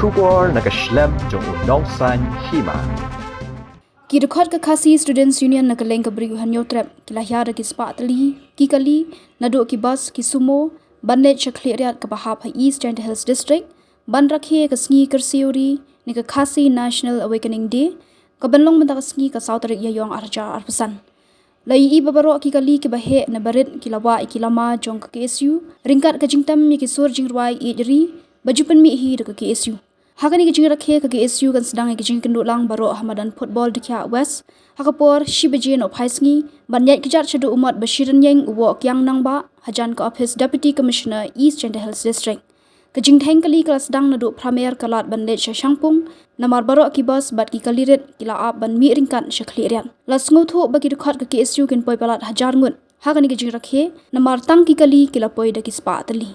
Shukor nakaslem jong unong san hima. Ki record ka Khasi Students Union na kaleng kabri hanyo trap kilahya ki spatli ki kali nado ki bus ki sumo bannet chakhliat ka bahap ha East and Hills District ban rakhe ka sngi kersiuri ni ka Khasi National Awakening Day ka banlong menta ka sngi ka South Rik yayong arja arpasan lai I babaro ki kali ki bahe na barit ki lawa ikilama jong ka KSU ringkat ka jingtam mi ki sur jingruai ejri bajupan mi hi ka KSU Hakani ki jingra khe ka KSU kan sedang ki jing kendu lang baro Hamadan football dikya West hakapor shibajen of haisngi banyat kijar chadu umat bashiran yang uwo kyang nang ba hajan ka office deputy commissioner East and Hills District ka jing theng kali kala sedang nadu pramer kalat bandet shangpung namar baro ki bus bat ki kaliret kila ap ban mi ringkan shakhliran las nguthu bagi record ka KSU ken poi palat hajar ngut hakani ki jingra khe namar tang ki kali kila poi da ki spa tali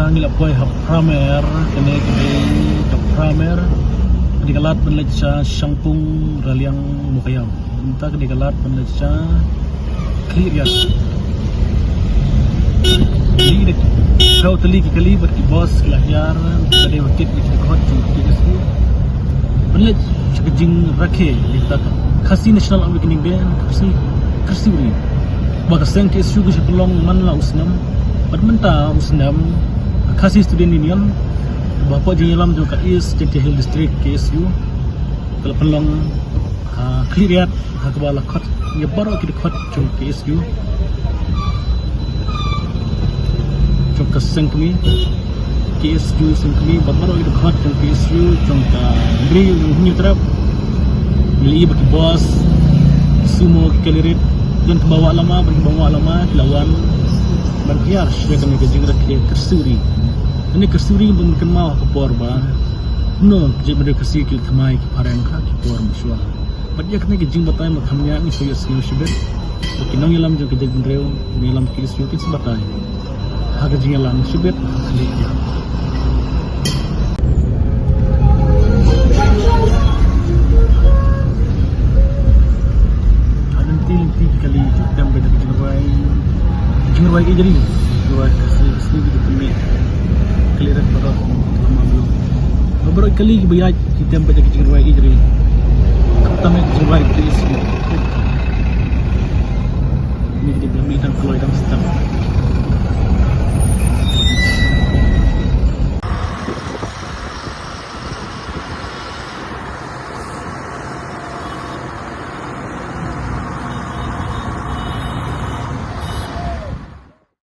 ngila poi hap pramer kene hap pramer di kalat penlecha shangpung raliang mukayam entah di kalat penlecha clear ya di kau teli ki kali ber ki bos lahir tadi waktu di khot di SU penlech jing rakhe di tak Khasi National Awakening Day Khasi uri baga seng ki SU ki pelong man la usnam badmenta usnam Khasi Student Union bapa jenyalam juga East and Hills District KSU kalau pelong clear hakbala khot ya baro ki khot chung KSU chung ka sengkmi KSU sengkmi baro ki khot chung KSU chung ka bri ni trap mili baki bos sumo kalirit dan bawa lama lawan berkiar sebagai negara kersuri ini kersuri bukan mau ke porba no jadi kersi kil thamai ki parang kha ki por muswa but yak ne ki jing batai ma khamnya ni soya sio shibet kinong yalam jo ki de bundreu ni yalam ki sio ki batai ha ga jing yalam shibet khali ya adan ti kali jam beda jingwai ki jadi buat sini di pemik kelirat barat lama belum beberapa kali bayar kita pada kecil ruai jadi